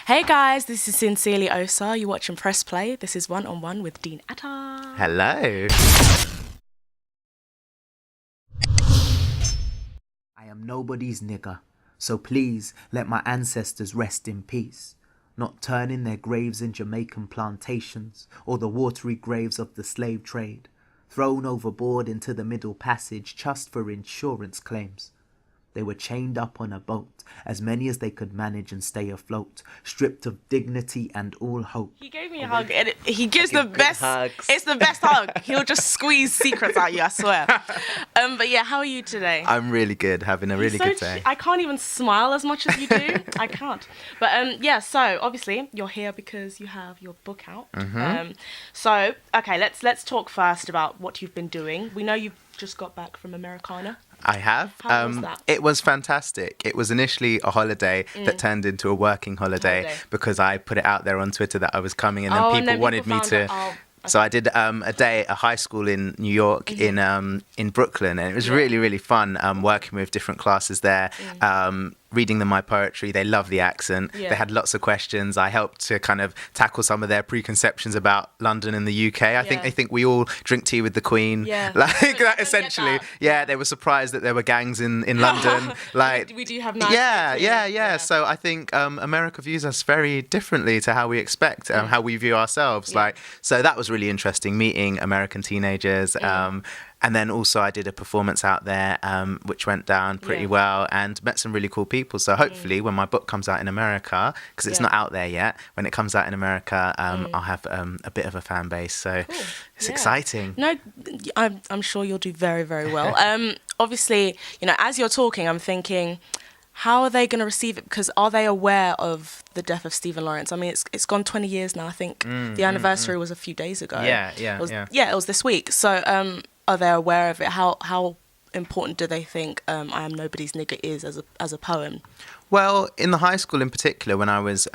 Hey guys, this is Sincerely Osa. You're watching Pressplay. This is One on One with Dean Atta. Hello. I am nobody's nigger, so please let my ancestors rest in peace, not turning their graves in Jamaican plantations or the watery graves of the slave trade, thrown overboard into the Middle Passage just for insurance claims. They were chained up on a boat, as many as they could manage and stay afloat, stripped of dignity and all hope. He gave me a hug, and he gives the best. Hugs. It's the best hug. He'll just squeeze secrets out you, I swear. But yeah, how are you today? I'm really good, having a really good day. I can't even smile as much as you do. I can't. But yeah, so obviously you're here because you have your book out. So okay, let's talk first about what you've been doing. We know you've just got back from Americana. I have. How was that? It was fantastic. It was initially a holiday that turned into a working holiday because I put it out there on Twitter that I was coming, and then people wanted me to. So I did a day at a high school in New York, in Brooklyn, and it was really, really fun working with different classes there, reading them my poetry. They love the accent. They had lots of questions. I helped to kind of tackle some of their preconceptions about London and the UK. I think we all drink tea with the Queen, like that essentially. They were surprised that there were gangs in London. Like we do have nice So I think America views us very differently to how we expect, how we view ourselves. So that was really interesting, meeting American teenagers. And then also I did a performance out there, which went down pretty well, and met some really cool people. So hopefully when my book comes out in America, because it's not out there yet, when it comes out in America, I'll have a bit of a fan base. So it's exciting. No, I'm sure you'll do very, very well. Obviously, as you're talking, I'm thinking, how are they going to receive it? Because are they aware of the death of Stephen Lawrence? I mean, it's gone 20 years now. I think the anniversary was a few days ago. It was this week. So are they aware of it? How important do they think I Am Nobody's Nigger is as a poem? Well, in the high school in particular, when I was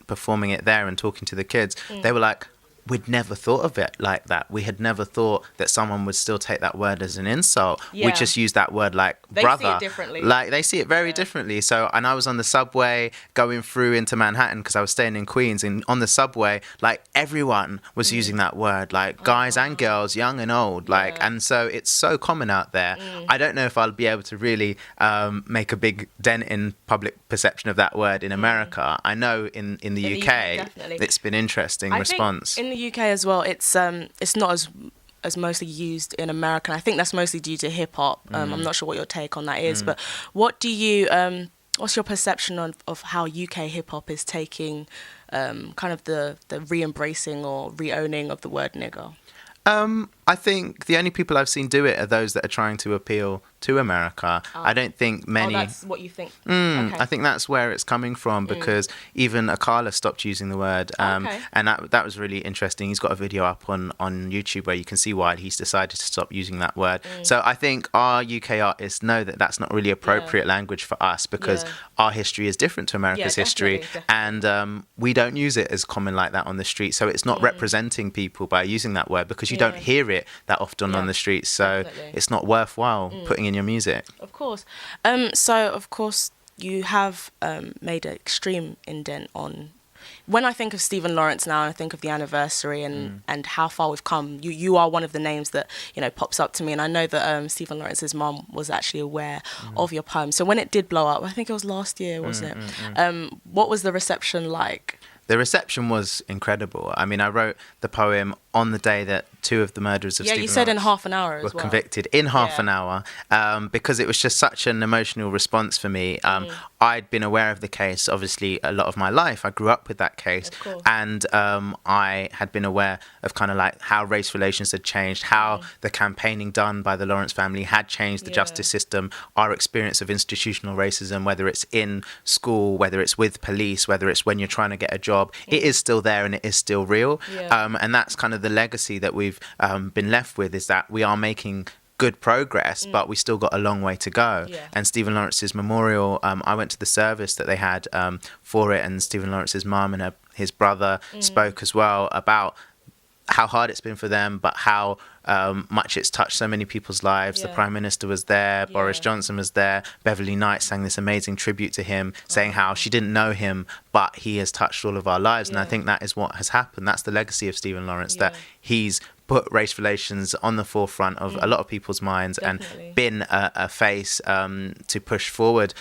performing it there and talking to the kids, they were like, we'd never thought of it like that. We had never thought that someone would still take that word as an insult. We just use that word like brother. They see it differently. Like they see it very differently. So, and I was on the subway going through into Manhattan because I was staying in Queens, and on the subway, like everyone was using that word, like guys and girls, young and old, like, and so it's so common out there. I don't know if I'll be able to really make a big dent in public perception of that word in America. I know in the UK, it's been interesting response. In the UK as well, it's not as mostly used in America. I think that's mostly due to hip hop. I'm not sure what your take on that is, but what do you what's your perception of how UK hip hop is taking kind of the re-embracing or re-owning of the word nigger? I think the only people I've seen do it are those that are trying to appeal to America. I don't think many... Oh, that's what you think? Okay. I think that's where it's coming from, because even Akala stopped using the word, and that was really interesting. He's got a video up on YouTube where you can see why he's decided to stop using that word. So I think our UK artists know that that's not really appropriate language for us, because our history is different to America's history, and we don't use it as common like that on the street. So it's not representing people by using that word, because you don't hear it that often on the streets. So it's not worthwhile putting in your music. Of course. So of course you have made an extreme indent on. When I think of Stephen Lawrence now, I think of the anniversary and how far we've come. You are one of the names that pops up to me, and I know that Stephen Lawrence's mum was actually aware of your poem. So when it did blow up, I think it was last year, wasn't it? What was the reception like? The reception was incredible. I mean, I wrote the poem on the day that two of the murderers of Stephen you said Lawrence in half an hour were convicted in half an hour, because it was just such an emotional response for me. I'd been aware of the case, obviously, a lot of my life. I grew up with that case, and I had been aware of kind of like how race relations had changed, how the campaigning done by the Lawrence family had changed the justice system, our experience of institutional racism, whether it's in school, whether it's with police, whether it's when you're trying to get a job. It is still there and it is still real. And that's kind of the legacy that we've been left with, is that we are making good progress, but we still got a long way to go. And Stephen Lawrence's memorial, I went to the service that they had for it, and Stephen Lawrence's mum and his brother spoke as well about how hard it's been for them, but how much it's touched so many people's lives. The Prime Minister was there, Boris Johnson was there, Beverly Knight sang this amazing tribute to him, saying how she didn't know him, but he has touched all of our lives. And I think that is what has happened. That's the legacy of Stephen Lawrence, that he's put race relations on the forefront of a lot of people's minds and been a face to push forward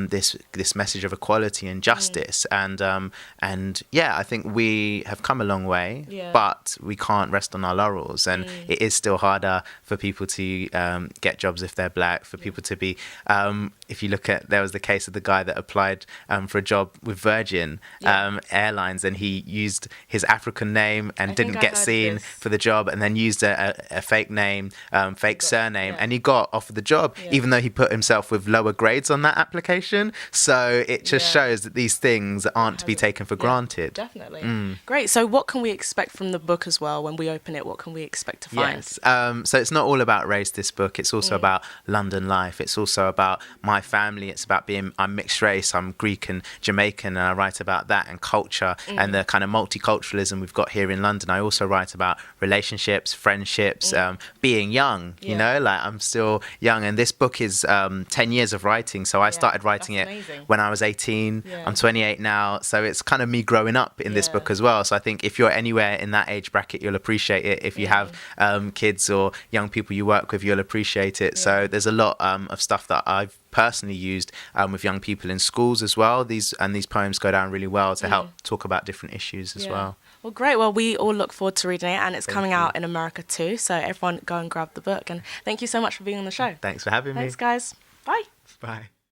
this message of equality and justice. And I think we have come a long way, but we can't rest on our laurels. And it is still harder for people to get jobs if they're black, for people to be, if you look at, there was the case of the guy that applied for a job with Virgin Airlines, and he used his African name and didn't get seen for the job, and then used a fake name, fake surname, and he got offered the job, even though he put himself with lower grades on that application. So it just shows that these things aren't to be taken for granted. Definitely. Great. So what can we expect from the book as well? When we open it, what can we expect to find? So it's not all about race, this book. It's also about London life. It's also about my family. It's about I'm mixed race. I'm Greek and Jamaican, and I write about that, and culture and the kind of multiculturalism we've got here in London. I also write about relationships, friendships, being young, you know, like I'm still young. And this book is 10 years of writing. So I started writing it when I was 18. I'm 28 now. So it's kind of me growing up in this book as well. So I think if you're anywhere in that age bracket, you'll appreciate it. If you have kids or young people you work with, you'll appreciate it. So there's a lot of stuff that I've personally used with young people in schools as well. These poems go down really well to help talk about different issues as well. Well, great. Well, we all look forward to reading it, and it's coming out in America too. So everyone go and grab the book. And thank you so much for being on the show. Thanks for having me. Thanks, guys. Bye. Bye.